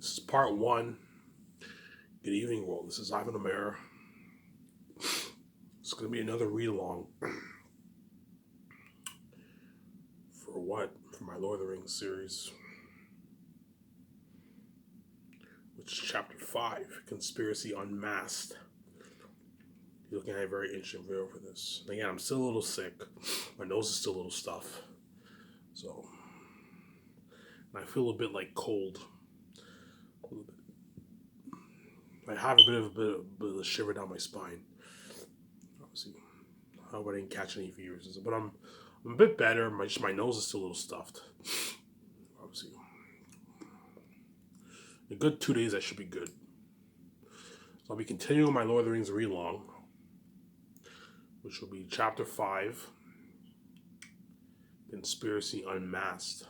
This is part one. Good evening, world. This is Ivan Amir. It's going to be another read along for what? For my Lord of the Rings series, which is chapter 5 Conspiracy Unmasked. You're looking at a very interesting video for this. And again, I'm still a little sick. My nose is still a little stuffed. So, and I feel a bit like cold. A little bit. I have a bit of a shiver down my spine. Obviously, I hope I didn't catch any viruses, but I'm a bit better. My nose is still a little stuffed. Obviously, in a good 2 days I should be good. So I'll be continuing my Lord of the Rings read along, which will be chapter 5, Conspiracy Unmasked.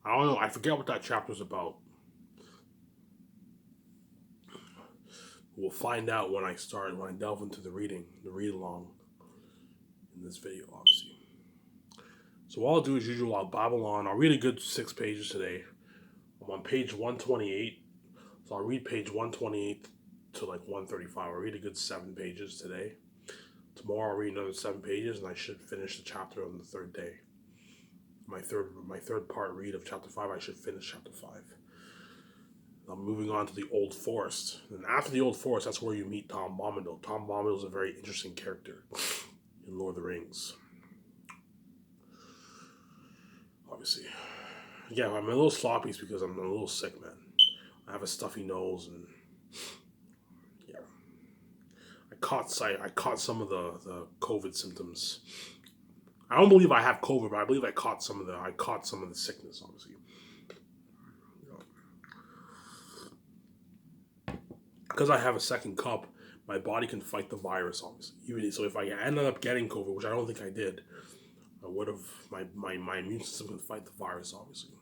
I don't know. I forget what that chapter is about. We'll find out when I delve into the read along in this video, obviously. So what I'll do as usual, I'll babble on. I'll read a good 6 pages today. I'm on page 128, so I'll read page 128 to like 135. I'll read a good 7 pages today. Tomorrow I'll read another 7 pages, and I should finish the chapter on the third day. My third part read of chapter 5, I should finish chapter 5. I'm moving on to the Old Forest. And after the Old Forest, that's where you meet Tom Bombadil. Tom Bombadil is a very interesting character in Lord of the Rings. Obviously. Yeah, I'm a little sloppy because I'm a little sick, man. I have a stuffy nose and yeah. I caught some of the COVID symptoms. I don't believe I have COVID, but I believe I caught some of the sickness, obviously. Because I have a second cup, my body can fight the virus, obviously. Even so, if I ended up getting COVID, which I don't think I did, I would have my immune system can fight the virus, obviously.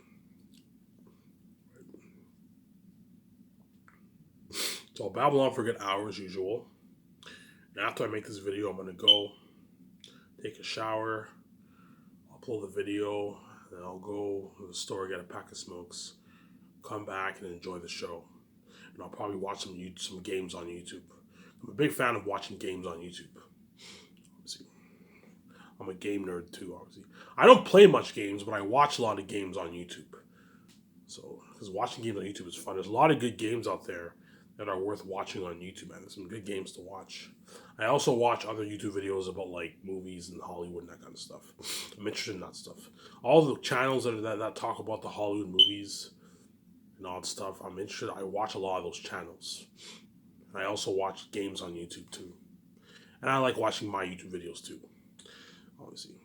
So I'll babble on for a good hour as usual. And after I make this video, I'm gonna go take a shower, upload the video, then I'll go to the store, get a pack of smokes, come back and enjoy the show. And I'll probably watch some games on YouTube. I'm a big fan of watching games on YouTube. Obviously, I'm a game nerd too, obviously. I don't play much games, but I watch a lot of games on YouTube. So, because watching games on YouTube is fun. There's a lot of good games out there that are worth watching on YouTube, man. There's some good games to watch. I also watch other YouTube videos about like movies and Hollywood and that kind of stuff. I'm interested in that stuff. All the channels that talk about the Hollywood movies and all that stuff, I'm interested. I watch a lot of those channels. I also watch games on YouTube too. And I like watching my YouTube videos too, obviously.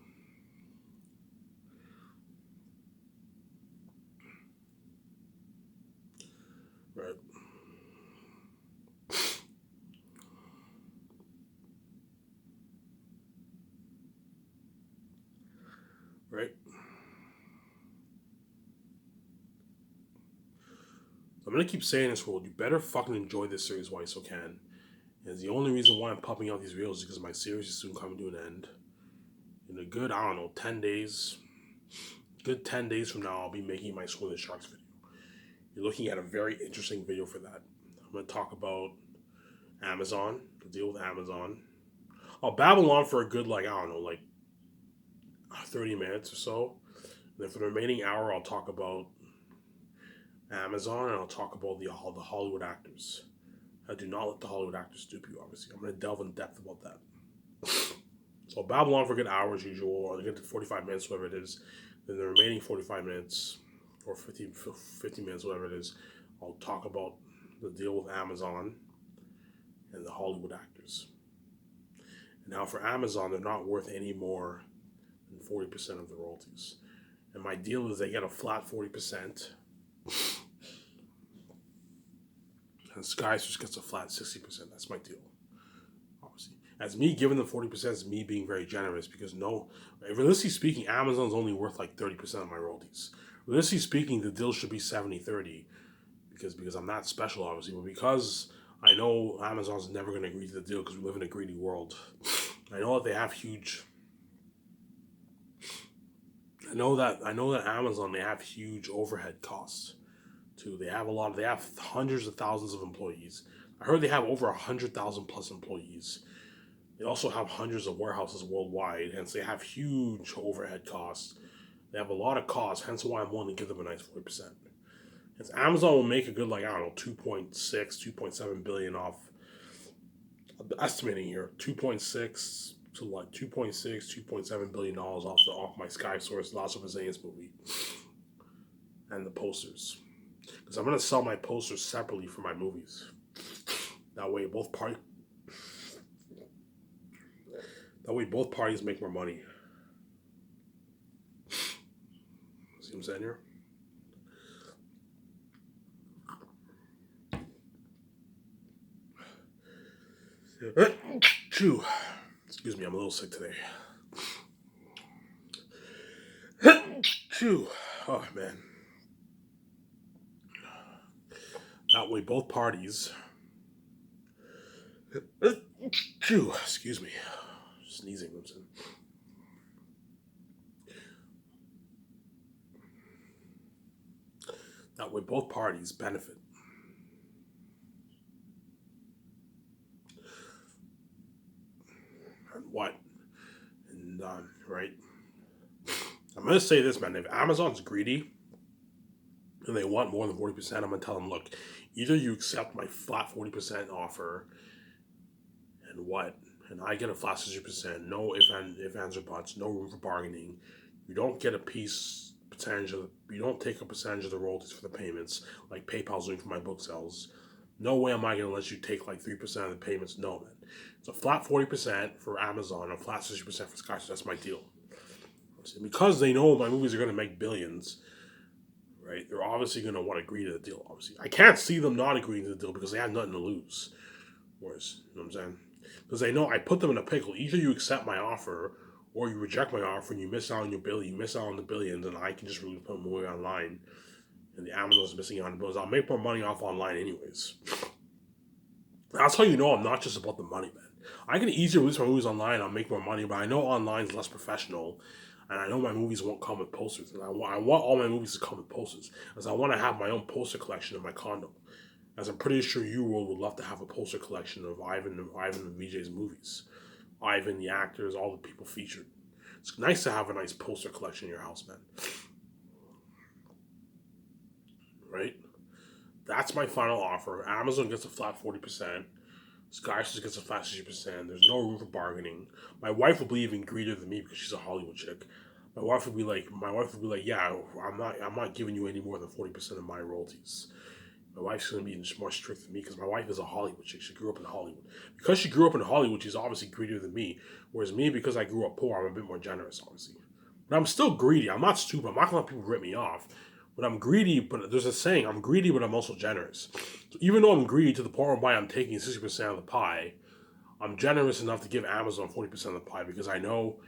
Right. Right. I'm gonna keep saying this, world. You better fucking enjoy this series while you still can. And the only reason why I'm pumping out these videos is because my series is soon coming to an end. In a good, 10 days. Good 10 days from now, I'll be making my Swim with the Sharks video. You're looking at a very interesting video for that. I'm gonna talk about Amazon, the deal with Amazon. I'll babble on for a good, 30 minutes or so. And then for the remaining hour, I'll talk about Amazon and I'll talk about the Hollywood actors. I do not let the Hollywood actors dupe you, obviously. I'm going to delve in depth about that. So I'll babble on for a good hour as usual, or get to 45 minutes, whatever it is. Then the remaining 45 minutes, or 50 minutes, whatever it is, I'll talk about the deal with Amazon and the Hollywood actors. And now for Amazon, they're not worth any more than 40% of the royalties. And my deal is they get a flat 40%. And Sky just gets a flat 60%. That's my deal. Obviously. As me giving them 40% is me being very generous because realistically speaking, Amazon's only worth like 30% of my royalties. Realistically speaking, the deal should be 70-30 because I'm not special, obviously, but because I know Amazon's never going to agree to the deal because we live in a greedy world. I know that they have huge. I know that Amazon, they have huge overhead costs too. They have hundreds of thousands of employees. I heard they have over 100,000 plus employees. They also have hundreds of warehouses worldwide, hence they have huge overhead costs. They have a lot of costs, hence why I'm willing to give them a nice 40%. Hence Amazon will make a good, like, I don't know, 2.6, 2.7 billion off. I'm estimating here, 2.6 to like 2.6, 2.7 billion dollars off my Sky Source Last of Us movie and the posters. Because I'm gonna sell my posters separately for my movies. That way both parties make more money. See what I'm saying here? Chew. Excuse me, I'm a little sick today. Chew. Oh man. That way both parties. Chew. Excuse me. Sneezing. That way both parties benefit. And what? And right? I'm gonna say this, man. If Amazon's greedy and they want more than 40%, I'm gonna tell them, look, either you accept my flat 40% offer, and what? And I get a flat 60%, no if ands or buts, no room for bargaining. You don't get a you don't take a percentage of the royalties for the payments, like PayPal's doing for my book sales. No way am I gonna let you take like 3% of the payments. No, man. It's a flat 40% for Amazon, a flat 60% for Sky. That's my deal. Because they know my movies are gonna make billions, right? They're obviously gonna want to agree to the deal. Obviously, I can't see them not agreeing to the deal because they have nothing to lose. Whereas, you know what I'm saying? Because they know I put them in a pickle. Either you accept my offer or you reject my offer and you miss out on your billion. You miss out on the billions, and I can just really put them away online. And the Amazon's missing out on the bills. I'll make more money off online anyways. That's how you know I'm not just about the money, man. I can easily release my movies online. I'll make more money, but I know online is less professional, and I know my movies won't come with posters. And I want all my movies to come with posters, because I want to have my own poster collection in my condo. As I'm pretty sure you would love to have a poster collection of Ivan and VJ's movies. Ivan, the actors, all the people featured. It's nice to have a nice poster collection in your house, man. Right? That's my final offer. Amazon gets a flat 40%. Sky just gets a flat 60%. There's no room for bargaining. My wife will be even greedier than me because she's a Hollywood chick. My wife would be like, yeah, I'm not giving you any more than 40% of my royalties. My wife's going to be more strict than me because my wife is a Hollywood chick. She grew up in Hollywood. Because she grew up in Hollywood, she's obviously greedier than me. Whereas me, because I grew up poor, I'm a bit more generous, obviously. But I'm still greedy. I'm not stupid. I'm not going to let people rip me off. But I'm greedy, but there's a saying, I'm greedy, but I'm also generous. So even though I'm greedy to the point where I'm taking 60% of the pie, I'm generous enough to give Amazon 40% of the pie because I know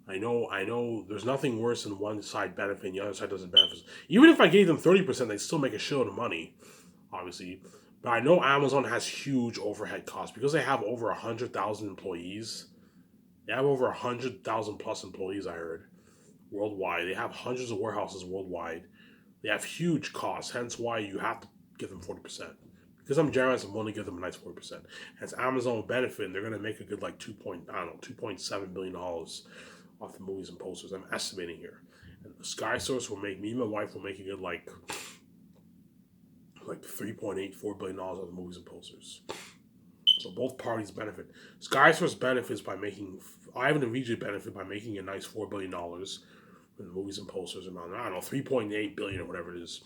there's nothing worse than one side benefiting, the other side doesn't benefit. Even if I gave them 30%, they'd still make a shitload of money, obviously. But I know Amazon has huge overhead costs because they have over 100,000 employees. They have over 100,000 plus employees, I heard, worldwide. They have hundreds of warehouses worldwide. They have huge costs, hence why you have to give them 40%. Because I'm generous, I'm willing to give them a nice 40%. Hence, Amazon will benefit, and they're going to make a good like $2.7 billion off the movies and posters. I'm estimating here. And the Sky Source will make me and my wife will make a good like $3.84 billion off the movies and posters. So both parties benefit. Sky Source benefits by making Ivan and VJ benefit by making a nice $4 billion in the movies and posters amount. I don't know, 3.8 billion or whatever it is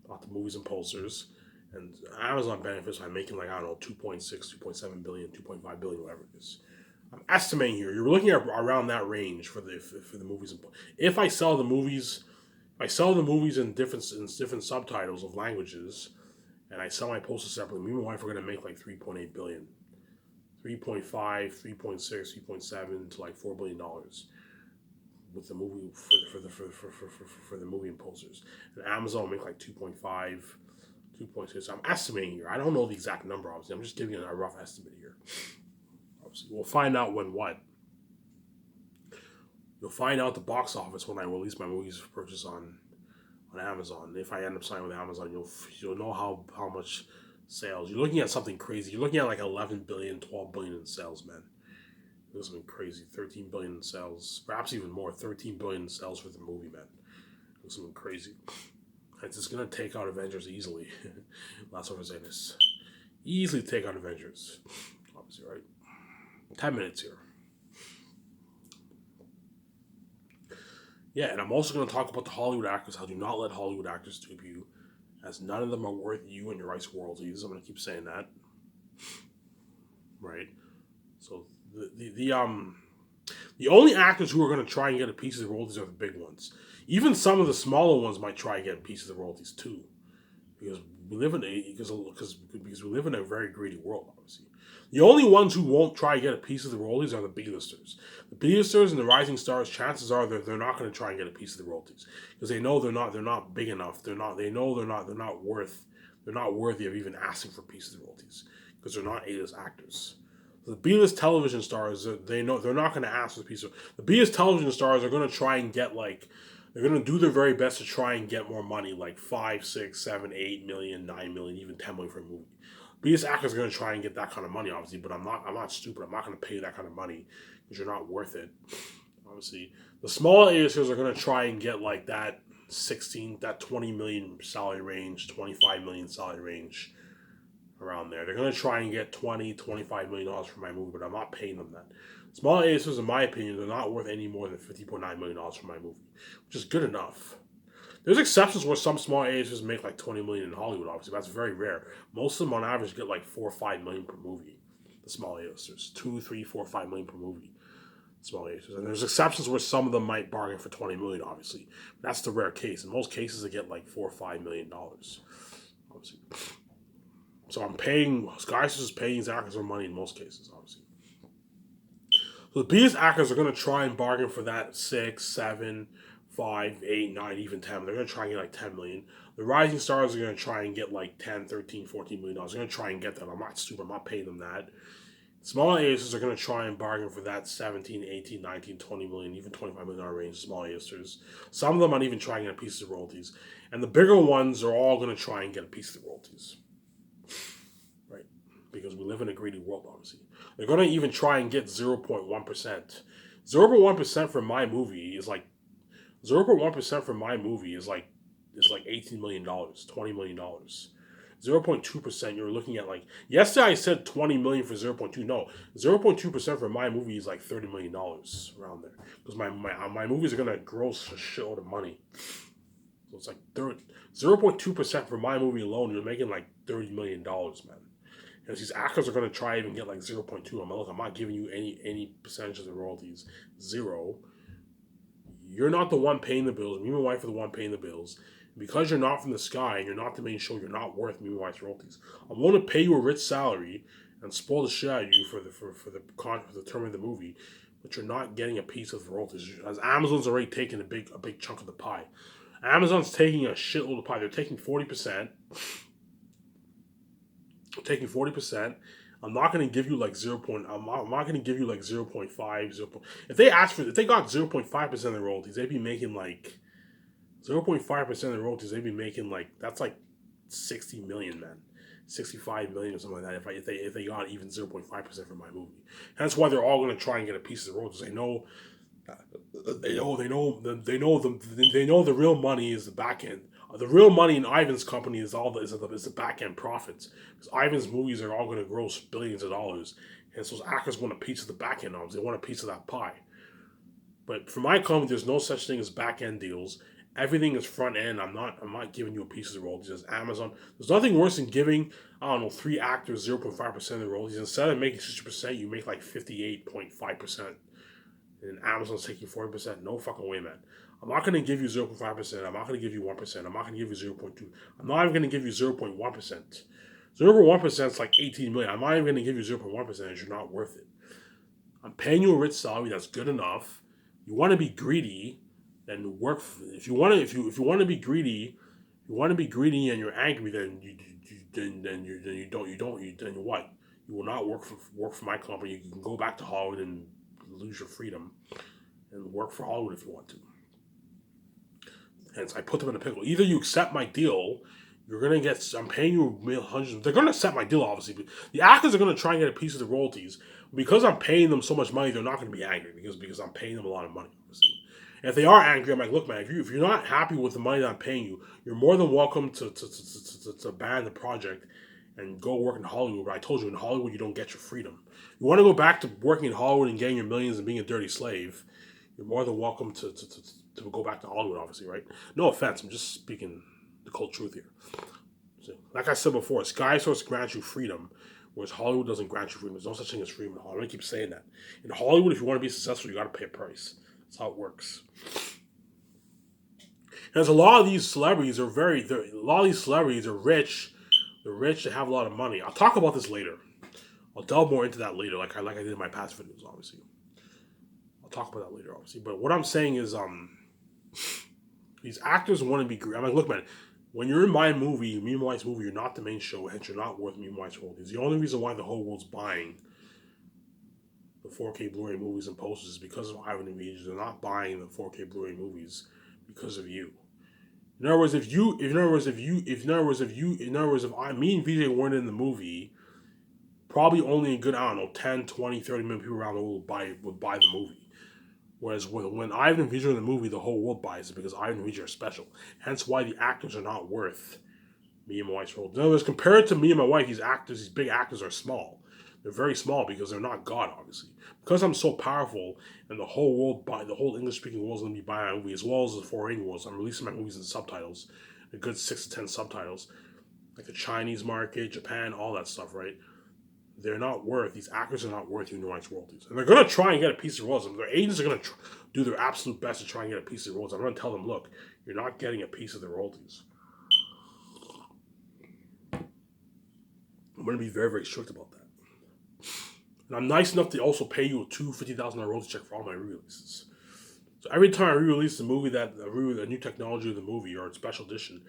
off the movies and posters. And Amazon benefits by making 2.6, 2.7 billion, 2.5 billion, whatever it is. I'm estimating here. You're looking at around that range for the movies. If I sell the movies, in different subtitles of languages, and I sell my posters separately, me and my wife are going to make like 3.8 billion, 3.5, 3.6, 3.7 to like $4 billion with the movie for the movie and posters. And Amazon will make like 2.5, 2.6. So I'm estimating here. I don't know the exact number, obviously. I'm just giving you a rough estimate here. Obviously, we'll find out what. You'll find out the box office when I release my movies for purchase on on Amazon. If I end up signing with Amazon, you'll know how much sales. You're looking at something crazy. You're looking at like 11 billion, 12 billion in sales, man. It was something crazy. 13 billion in sales, perhaps even more. 13 billion in sales for the movie, man. It was something crazy. It's just gonna take out Avengers easily. That's what I'm saying. This easily take out Avengers. Obviously, right? 10 minutes here. Yeah, and I'm also going to talk about the Hollywood actors. How do not let Hollywood actors dupe you, as none of them are worth you and your rights royalties. I'm going to keep saying that, right? So the only actors who are going to try and get a piece of the royalties are the big ones. Even some of the smaller ones might try and get pieces of the royalties too, because we live in because we live in a very greedy world, obviously. The only ones who won't try to get a piece of the royalties are the B-listers. The B-listers and the rising stars, chances are they're not going to try and get a piece of the royalties because they know they're not big enough. They're not worthy of even asking for a piece of the royalties because they're not A-list actors. The B-list television stars, they know they're not going to ask for a piece of. The B-list television stars are going to try and get like. They're going to do their very best to try and get more money, like 5, 6, 7, 8 million, 9 million, even 10 million for a movie. These actors are going to try and get that kind of money, obviously, but I'm not stupid. I'm not going to pay that kind of money because you're not worth it. Obviously, the small A-listers are going to try and get like that 20 million salary range, 25 million salary range around there. They're going to try and get 20, 25 million dollars for my movie, but I'm not paying them that. Small A-listers, in my opinion, they're not worth any more than $50.9 million for my movie, which is good enough. There's exceptions where some small A-listers make like 20 million in Hollywood. Obviously, that's very rare. Most of them, on average, get like 4 or 5 million per movie. The small A-listers, 2, 3, 4, 5 million per movie. Small A-listers, and there's exceptions where some of them might bargain for 20 million. Obviously, that's the rare case. In most cases, they get like 4 or 5 million dollars. Obviously, so I'm paying guys who's paying these actors their money in most cases. Obviously, so the biggest actors are going to try and bargain for that 6, 7, 5, 8, 9, even 10. They're going to try and get like 10 million. The rising stars are going to try and get like 10, 13, 14 million dollars. They're going to try and get that. I'm not stupid. I'm not paying them that. Small A-listers are going to try and bargain for that 17, 18, 19, 20 million, even 25 million dollar range. Small A-listers. Some of them might even try and get a piece of the royalties. And the bigger ones are all going to try and get a piece of the royalties. Right? Because we live in a greedy world, obviously. They're going to even try and get 0.1%. 0.1% for my movie is like 0.1% for my movie is like $18 million, $20 million. 0.2%, you're looking at like yesterday I said 20 million for 0.2. No, 0.2% for my movie is like $30 million around there. Because my movies are gonna gross a shitload of money. So it's like 0.2% for my movie alone, you're making like $30 million, man. And these actors are gonna try even get like 0.2. I'm not giving you any percentage of the royalties. Zero. You're not the one paying the bills. Me and my wife are the one paying the bills. Because you're not from the sky and you're not the main show, you're not worth me and my wife's royalties. I'm willing to pay you a rich salary and spoil the shit out of you for the term of the movie, but you're not getting a piece of the royalties. As Amazon's already taken a big chunk of the pie. Amazon's taking a shitload of pie. They're taking 40%. Taking 40%. I'm not going to give you like 0. I'm not going to give you like 0.5, 0. If they got 0.5% of the royalties, they'd be making like 0.5% of the royalties. They'd be making like that's like 60 million, man, 65 million or something like that. If they got even 0.5% from my movie, and that's why they're all going to try and get a piece of the royalties. They know the real money is the back end. The real money in Ivan's company is the back end profits. Because Ivan's movies are all going to gross billions of dollars, and so actors want a piece of the back end of them. They want a piece of that pie. But for my company, there's no such thing as back end deals. Everything is front end. I'm not giving you a piece of the royalties. As Amazon, there's nothing worse than giving 3 actors 0.5% of the royalties. Instead of making 60%, you make like 58.5%. And Amazon's taking 40%. No fucking way, man. I'm not going to give you 0.5%. I'm not going to give you 1%. I'm not going to give you 0.2. I'm not even going to give you 0.1%. 0.1% is like 18 million. I'm not even going to give you 0.1% as you're not worth it. I'm paying you a rich salary that's good enough. You want to be greedy, then work. If you want to be greedy, and you're angry, then what? You will not work for my company. You can go back to Hollywood and lose your freedom and work for Hollywood if you want to. Hence, I put them in a pickle. Either you accept my deal, you're gonna get. I'm paying you hundreds. They're gonna accept my deal, obviously. But the actors are gonna try and get a piece of the royalties because I'm paying them so much money. They're not gonna be angry because I'm paying them a lot of money, obviously. And if they are angry, I'm like, look, man, if you're not happy with the money that I'm paying you, you're more than welcome to ban the project and go work in Hollywood. But I told you, in Hollywood, you don't get your freedom. You want to go back to working in Hollywood and getting your millions and being a dirty slave, you're more than welcome to go back to Hollywood, obviously, right? No offense, I'm just speaking the cold truth here. So, like I said before, Sky Source grants you freedom, whereas Hollywood doesn't grant you freedom. There's no such thing as freedom in Hollywood. I'm going to keep saying that. In Hollywood, if you want to be successful, you got to pay a price. That's how it works. And there's a lot of these celebrities are rich. They're rich, they have a lot of money. I'll talk about this later. I'll delve more into that later, like I did in my past videos, obviously. I'll talk about that later, obviously. But what I'm saying is, these actors want to be great. I'm like, look, man, when you're in my movie, me and my wife's movie, you're not the main show, hence you're not worth me and my wife's royalties. The only reason why the whole world's buying the 4K Blu-ray movies and posters is because of Ivan and VJ. They're not buying the 4K Blu-ray movies because of you. In other words, if me and VJ weren't in the movie, probably only a good, I don't know, 10, 20, 30 million people around the world would buy the movie. Whereas when Ivan and VJ are in the movie, the whole world buys it because Ivan and VJ are special. Hence why the actors are not worth me and my wife's role. In other words, compared to me and my wife, these big actors are small. They're very small because they're not God, obviously. Because I'm so powerful and the whole English-speaking world is going to be buying my movie, as well as the foreign world. So I'm releasing my movies in subtitles, a good 6 to 10 subtitles, like the Chinese market, Japan, all that stuff, right? These actors are not worth you wife's royalties. And they're going to try and get a piece of royalties. Their agents are going to do their absolute best to try and get a piece of the royalties. I'm going to tell them, look, you're not getting a piece of the royalties. I'm going to be very, very strict about that. And I'm nice enough to also pay you a $250,000 royalty check for all my re-releases. So every time I re-release a movie a new technology of the movie or a special edition,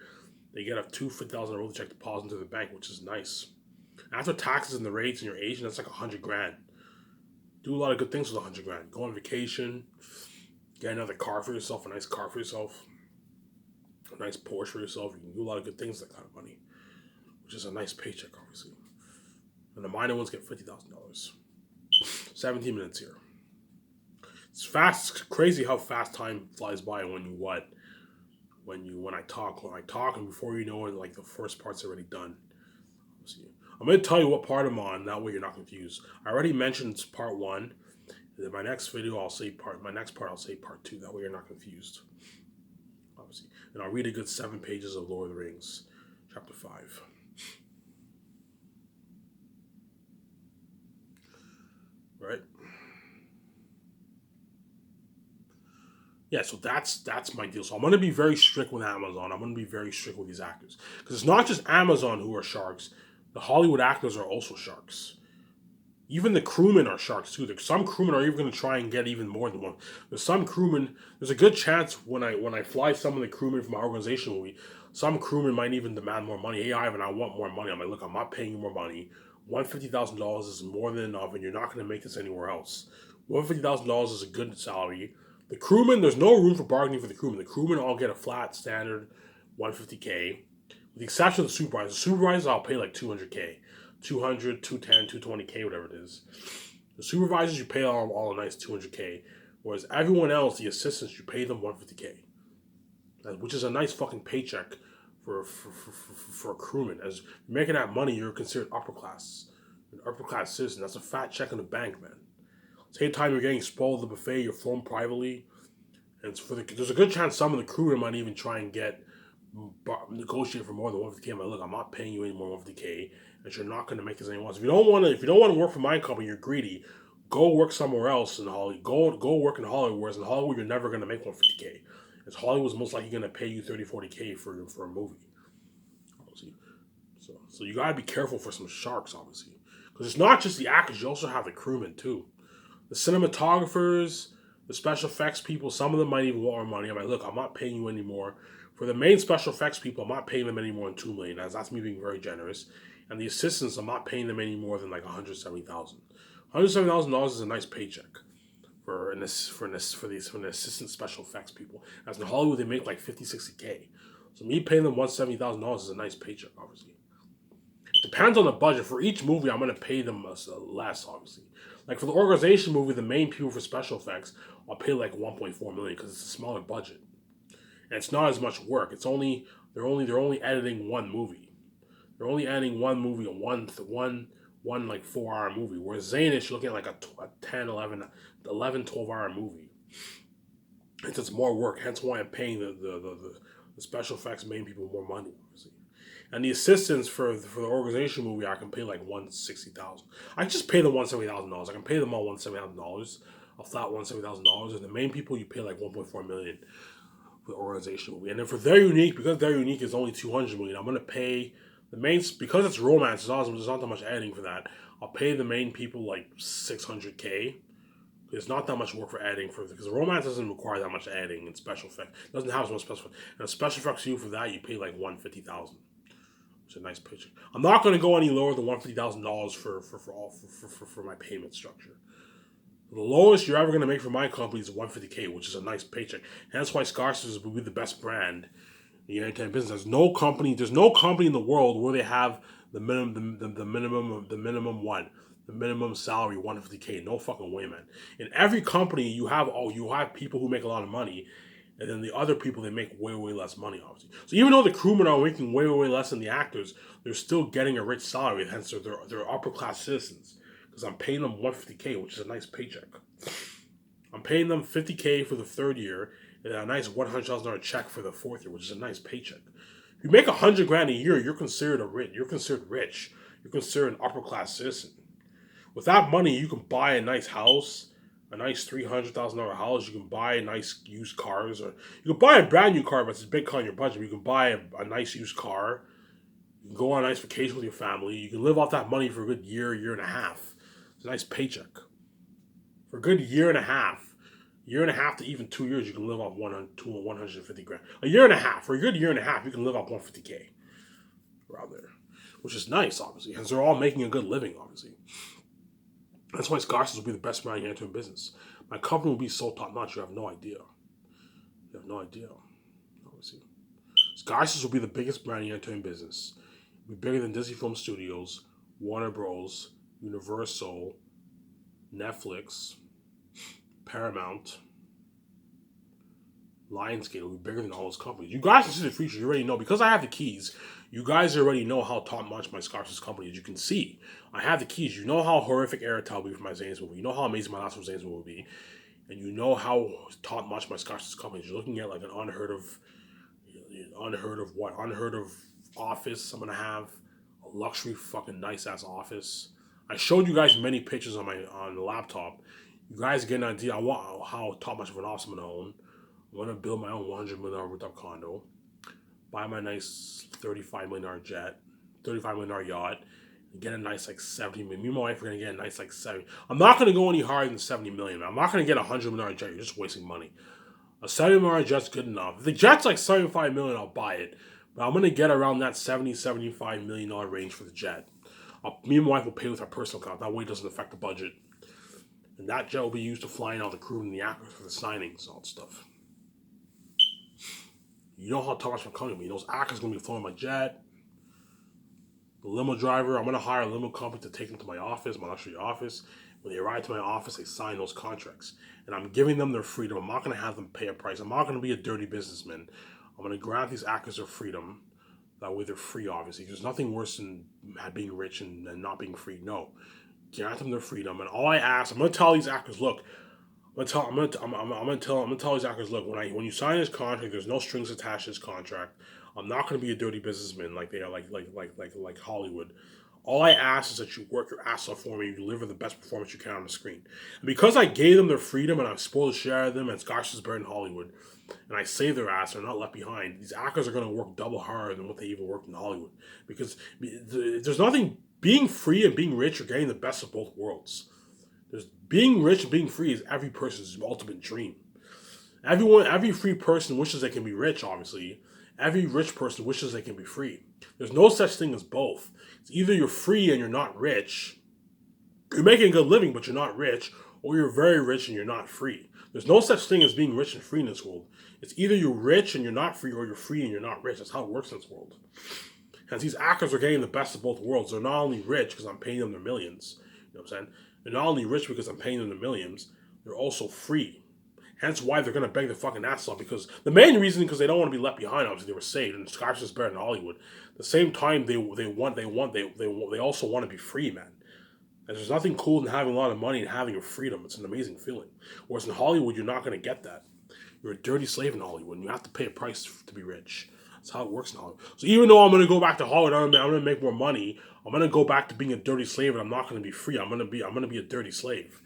they get a $250,000 royalty check deposited into the bank, which is nice. After taxes and the rates and your agent, that's like $100,000. Do a lot of good things with $100,000. Go on vacation, get another car for yourself, a nice car for yourself, a nice Porsche for yourself. You can do a lot of good things with that kind of money, which is a nice paycheck, obviously. And the minor ones get $50,000. 17 minutes here. It's fast. It's crazy how fast time flies by when I talk, and before you know it, like the first part's already done. I'm going to tell you what part I'm on. That way you're not confused. I already mentioned part 1. And in my next video, I'll say part 2. That way you're not confused. Obviously, and I'll read a good 7 pages of Lord of the Rings, chapter 5. Right? Yeah, so that's my deal. So I'm going to be very strict with Amazon. I'm going to be very strict with these actors. Because it's not just Amazon who are sharks. The Hollywood actors are also sharks. Even the crewmen are sharks too. Some crewmen are even going to try and get even more than one. There's a good chance when I fly some of the crewmen from my organization, some crewmen might even demand more money. Hey, Ivan, I want more money. I'm like, look, I'm not paying you more money. $150,000 is more than enough, and you're not going to make this anywhere else. $150,000 is a good salary. The crewmen, there's no room for bargaining for the crewmen. The crewmen all get a flat standard $150K. With the exception of the supervisors. The supervisors I'll pay like $200K. $200, $210, $220K, whatever it is. The supervisors, you pay all a nice $200K. Whereas everyone else, the assistants, you pay them $150K. Which is a nice fucking paycheck for a crewman. As you're making that money, you're considered upper class. An upper class citizen. That's a fat check in the bank, man. Same time you're getting spoiled at the buffet, you're flown privately. And there's a good chance some of the crewmen might even try and negotiate for more than $150K. I'm like, look, I'm not paying you any more $150K, and you're not going to make this anymore. So if you don't want to work for my company, you're greedy. Go work somewhere else in Hollywood. Go work in Hollywood. Whereas in Hollywood, you're never going to make $150K. Because Hollywood's most likely going to pay you $30, $40K for a movie. So you got to be careful for some sharks, obviously, because it's not just the actors. You also have the crewmen too. The cinematographers, the special effects people, some of them might even want more money. I'm like, look, I'm not paying you anymore. For the main special effects people, I'm not paying them any more than $2 million. That's me being very generous. And the assistants, I'm not paying them any more than like $170,000. $170,000 is a nice paycheck. for the assistant special effects people. As in Hollywood, they make like 50, 60K. So me paying them $170,000 is a nice paycheck, obviously. It depends on the budget. For each movie, I'm gonna pay them less, obviously. Like for the organization movie, the main people for special effects, I'll pay like 1.4 million because it's a smaller budget and it's not as much work. They're only editing one movie. They're only editing one movie, one like 4 hour movie. Whereas Zanish, you're looking at like a 10, 11, 12 hour movie. It's just more work. Hence why I'm paying the special effects main people more money, obviously. And the assistants for the organization movie, I can pay like $160,000. I just pay them $170,000. I can pay them all $170,000, a flat $170,000. And the main people, you pay like 1.4 million for the organization movie. And then for They're Unique, because They're Unique is only 200 million, I'm gonna pay the main, because it's romance. There's not that much editing for that. I'll pay the main people like 600K. There's not that much work for editing because romance doesn't require that much editing and special effects. It doesn't have as much special effects. And a special effects you for that, you pay like $150,000. Which is a nice picture. I'm not going to go any lower than $150,000 for my payment structure. The lowest you're ever going to make for my company is $150K, which is a nice paycheck. And that's why Scarsers will be the best brand in the entertainment business. There's no company in the world where they have the minimum salary $150K. No fucking way, man. In every company, you have people who make a lot of money, and then the other people, they make way, way less money, obviously. So even though the crewmen are making way, way less than the actors, they're still getting a rich salary. Hence, they're upper class citizens. Because I'm paying them $150K, which is a nice paycheck. I'm paying them $50K for the third year, and a nice $100,000 check for the fourth year, which is a nice paycheck. If you make $100,000 a year, you're considered rich. You're considered an upper class citizen. With that money, you can buy a nice house, a nice $300,000 house. You can buy nice used cars, or you can buy a brand new car, but it's a big car on your budget. You can buy a nice used car. You can go on a nice vacation with your family. You can live off that money for a good year and a half. It's a nice paycheck. For a good year and a half to even 2 years, you can live off $150,000. A year and a half, for a good year and a half, you can live off $150K around there, which is nice, obviously, because they're all making a good living, obviously. That's why Scarsers will be the best brand in entertainment business. My company will be so top notch, you have no idea. You have no idea. Obviously. Scarsers will be the biggest brand in entertainment business. It will be bigger than Disney Film Studios, Warner Bros., Universal, Netflix, Paramount, Lionsgate. Will be bigger than all those companies. You guys can see the future. You already know. Because I have the keys, you guys already know how top-notch my Scarsers company is. You can see. I have the keys. You know how horrific Airtel will be for my Zane's movie. You know how amazing my last one Zane's movie will be. And you know how top-notch my Scarsers company is. You're looking at like an unheard of office. I'm going to have a luxury fucking nice-ass office. I showed you guys many pictures on the laptop. You guys get an idea how top-notch of an office I'm going to own. I'm going to build my own $100 million rooftop condo. Buy my nice $35 million jet, $35 million yacht, and get a nice like $70 million. Me and my wife are going to get a nice like 70. I'm not going to go any higher than $70 million. I'm not going to get a $100 million jet. You're just wasting money. A $70 million jet's good enough. If the jet's like $75 million, I'll buy it. But I'm going to get around that $75 million range for the jet. Me and my wife will pay with our personal account. That way it doesn't affect the budget. And that jet will be used to fly in all the crew and the actors for the signings and all that stuff. You know how top-notch my company will be. Those actors are going to be flying my jet. The limo driver, I'm going to hire a limo company to take them to my office, my luxury office. When they arrive to my office, they sign those contracts. And I'm giving them their freedom. I'm not going to have them pay a price. I'm not going to be a dirty businessman. I'm going to grant these actors their freedom. That way they're free, obviously. There's nothing worse than being rich and not being free. No. Grant them their freedom. And all I ask, I'm going to tell these actors, look, I'm gonna tell these actors, look, when you sign this contract, there's no strings attached to this contract. I'm not gonna be a dirty businessman like they are, like Hollywood. All I ask is that you work your ass off for me, you deliver the best performance you can on the screen. And because I gave them their freedom and I spoiled the shit out of them, and Scarsers is better in Hollywood, and I save their ass, they're not left behind. These actors are gonna work double harder than what they even worked in Hollywood. Because there's nothing, being free and being rich are getting the best of both worlds. Being rich and being free is every person's ultimate dream. Every free person wishes they can be rich, obviously. Every rich person wishes they can be free. There's no such thing as both. It's either you're free and you're not rich, you're making a good living but you're not rich, or you're very rich and you're not free. There's no such thing as being rich and free in this world. It's either you're rich and you're not free, or you're free and you're not rich. That's how it works in this world. Hence, these actors are getting the best of both worlds. They're not only rich because I'm paying them their millions. You know what I'm saying? They're not only rich because I'm paying them their millions. They're also free. Hence why they're gonna beg their fucking ass off, because the main reason because they don't want to be left behind. Obviously, they were saved, and Skyscraper's better than Hollywood. At the same time, they also want to be free, man. And there's nothing cool than having a lot of money and having your freedom. It's an amazing feeling. Whereas in Hollywood, you're not gonna get that. You're a dirty slave in Hollywood, and you have to pay a price to be rich. That's how it works in Hollywood. So even though I'm gonna go back to Hollywood, I'm gonna make more money. I'm gonna go back to being a dirty slave, and I'm not gonna be free. I'm gonna be a dirty slave.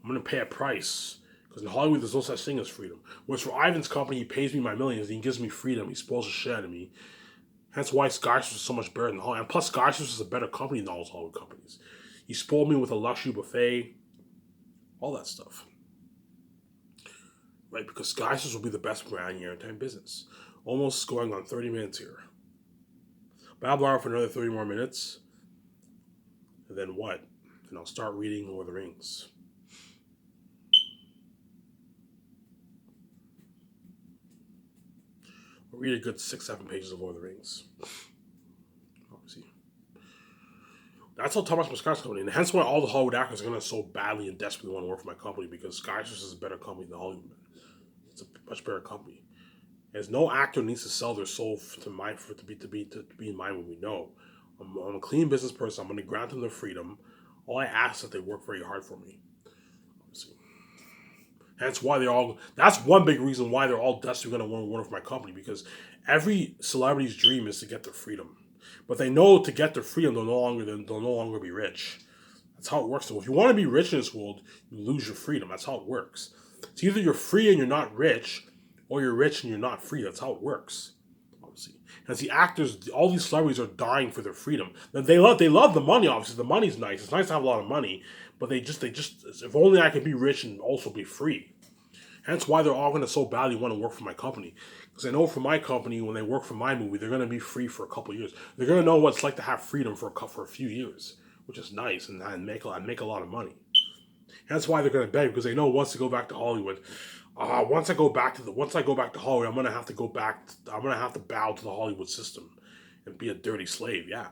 I'm gonna pay a price. Because in Hollywood, there's no such thing as freedom. Whereas for Ivan's company, he pays me my millions, and he gives me freedom. He spoils the shit out of me. Hence why Skyscraper is so much better than Hollywood. And plus, Skyscraper is a better company than all those Hollywood companies. He spoiled me with a luxury buffet, all that stuff. Right? Because Skyscraper will be the best brand in your entertainment business. Almost going on 30 minutes here. But I'll borrow for another 30 more minutes. And then what? And I'll start reading Lord of the Rings. I'll read a good 6-7 pages of Lord of the Rings. Obviously. That's how Thomas Muscat's company. And hence why all the Hollywood actors are going to so badly and desperately want to work for my company, because Skyscraper is a better company than Hollywood. It's a much better company. As no actor needs to sell their soul to be in my movie. No. I'm a clean business person. I'm going to grant them their freedom. All I ask is that they work very hard for me. Obviously. That's why that's one big reason why they're all desperately going to want to work for my company, because every celebrity's dream is to get their freedom. But they know to get their freedom, they'll no longer be rich. That's how it works. So if you want to be rich in this world, you lose your freedom. That's how it works. It's either you're free and you're not rich, or you're rich and you're not free. That's how it works. Obviously. As the actors, all these celebrities are dying for their freedom. They love the money, obviously. The money's nice. It's nice to have a lot of money. But they just, if only I could be rich and also be free. Hence why they're all going to so badly want to work for my company. Because I know for my company, when they work for my movie, they're going to be free for a couple of years. They're going to know what it's like to have freedom for a few years, which is nice, and make a lot of money. Hence why they're going to beg, because they know once they go back to Hollywood, once I go back to Hollywood, I'm going to have to bow to the Hollywood system and be a dirty slave. Yeah,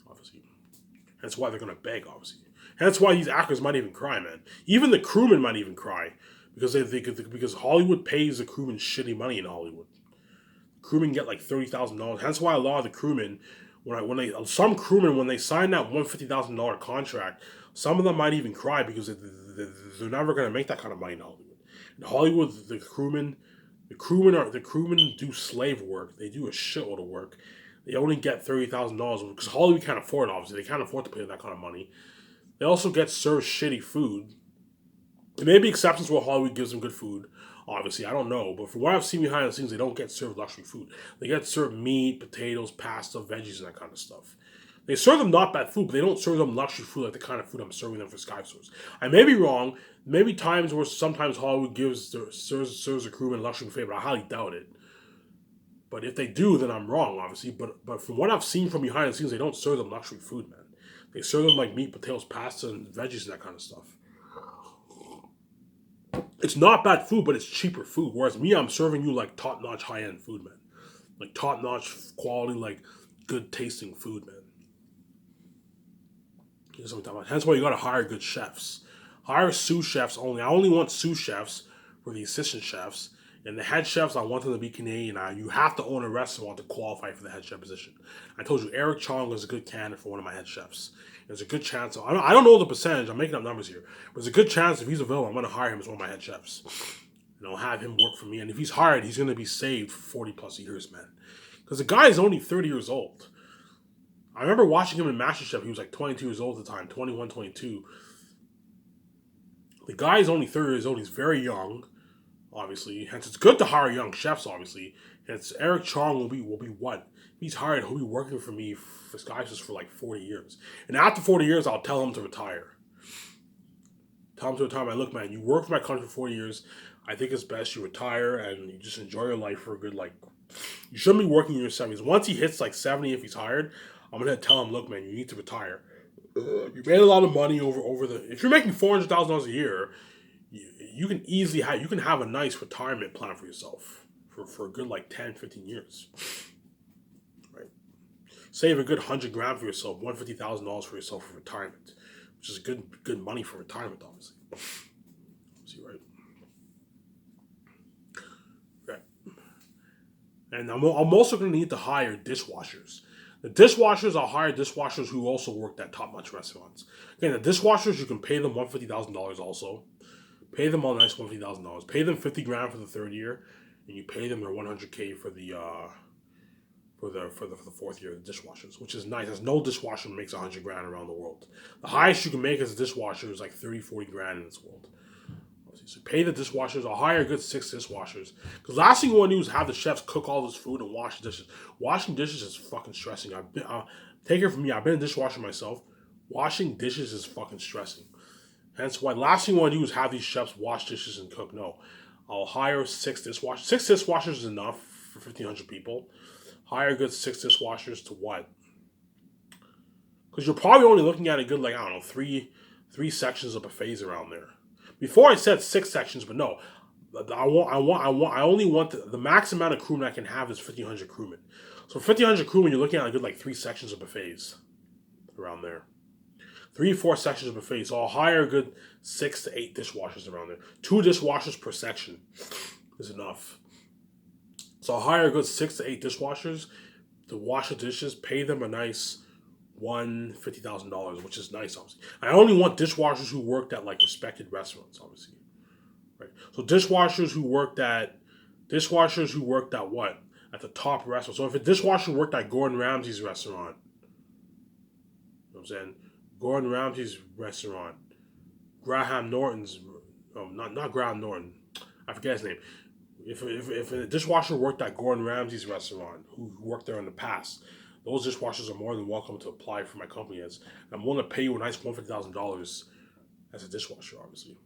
obviously. That's why they're going to beg, obviously. Hence why these actors might even cry, man. Even the crewmen might even cry. Because Hollywood pays the crewmen shitty money in Hollywood. Crewmen get like $30,000. Hence why a lot of the crewmen, some crewmen when they sign that $150,000 contract, some of them might even cry because they're never going to make that kind of money in Hollywood. In Hollywood, the crewmen do slave work. They do a shitload of work. They only get $30,000 because Hollywood can't afford it. Obviously, they can't afford to pay that kind of money. They also get served shitty food. There may be exceptions where Hollywood gives them good food. Obviously, I don't know. But from what I've seen behind the scenes, they don't get served luxury food. They get served meat, potatoes, pasta, veggies, and that kind of stuff. They serve them not bad food, but they don't serve them luxury food like the kind of food I'm serving them for Skyscraper. I may be wrong. Maybe times where sometimes Hollywood serves a crewman luxury buffet, but I highly doubt it. But if they do, then I'm wrong, obviously. But from what I've seen from behind the scenes, they don't serve them luxury food, man. They serve them like meat, potatoes, pasta, and veggies, and that kind of stuff. It's not bad food, but it's cheaper food. Whereas me, I'm serving you like top-notch, high-end food, man. Like top-notch quality, like good tasting food, man. Hence why you gotta hire good chefs. Hire sous chefs only. I only want sous chefs for the assistant chefs. And the head chefs, I want them to be Canadian. You have to own a restaurant to qualify for the head chef position. I told you, Eric Chong is a good candidate for one of my head chefs. There's a good chance. I don't know the percentage. I'm making up numbers here. But there's a good chance if he's available, I'm going to hire him as one of my head chefs. And I'll have him work for me. And if he's hired, he's going to be saved for 40 plus years, man. Because the guy is only 30 years old. I remember watching him in MasterChef. He was like 22 years old at the time, 21, 22. The guy is only 30 years old. He's very young, obviously. Hence, it's good to hire young chefs, obviously. Hence, Eric Chong will be what? If he's hired, he'll be working for me for Skyscraper for like 40 years. And after 40 years, I'll tell him to retire. Tell him to retire. Look, man, you worked for my country for 40 years. I think it's best you retire and you just enjoy your life for a good, you shouldn't be working in your 70s. Once he hits like 70, if he's hired, I'm going to tell him, look, man, you need to retire. You made a lot of money over the. If you're making $400,000 a year, you can easily have a nice retirement plan for yourself for a good like 10, 15 years, right? Save a good 100 grand for yourself, $150,000 for yourself for retirement, which is good money for retirement, obviously. See, right? Right. And I'm also going to need to hire dishwashers. The dishwashers, I'll hire dishwashers who also worked at top-notch restaurants. Again, the dishwashers, you can pay them $150,000 also. Pay them all nice $150,000. Pay them 50 grand for the third year, and you pay them their 100K for the for the fourth year of the dishwashers, which is nice. As no dishwasher makes 100 grand around the world. The highest you can make as a dishwasher is like 30, 40 grand in this world. So pay the dishwashers. I'll hire a good 6 dishwashers. Because last thing you want to do is have the chefs cook all this food and wash the dishes. Washing dishes is fucking stressing. Take it from me. I've been a dishwasher myself. Washing dishes is fucking stressing. Hence why last thing you want to do is have these chefs wash dishes and cook. No. I'll hire 6 dishwashers. 6 dishwashers is enough for 1,500 people. Hire a good 6 dishwashers to what? Because you're probably only looking at a good, like, I don't know, three sections of buffets around there. Before I said 6 sections, but no. I only want the max amount of crewmen I can have is 1,500 crewmen. So 1,500 crewmen, you're looking at a good like 3 sections of buffets around there. 3-4 sections of buffets. So I'll hire a good 6 to 8 dishwashers around there. 2 dishwashers per section is enough. So I'll hire a good 6 to 8 dishwashers to wash the dishes. Pay them a nice $150,000, which is nice, obviously. I only want dishwashers who worked at like respected restaurants, obviously. Right. So dishwashers who worked at what? At the top restaurant. So if a dishwasher worked at Gordon Ramsay's restaurant, you know what I'm saying? Gordon Ramsay's restaurant, Graham Norton's, not Graham Norton, I forget his name. If a dishwasher worked at Gordon Ramsay's restaurant, who worked there in the past, those dishwashers are more than welcome to apply for my company. As I'm willing to pay you a nice $150,000 as a dishwasher, obviously.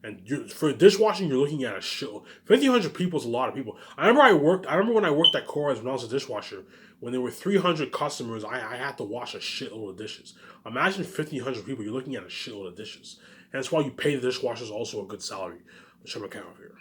And for dishwashing, you're looking at a shit. 1,500 people is a lot of people. I remember when I worked at Cora's when I was a dishwasher. When there were 300 customers, I had to wash a shitload of dishes. Imagine 1,500 people. You're looking at a shitload of dishes, and that's why you pay the dishwashers also a good salary. Let's show my camera here.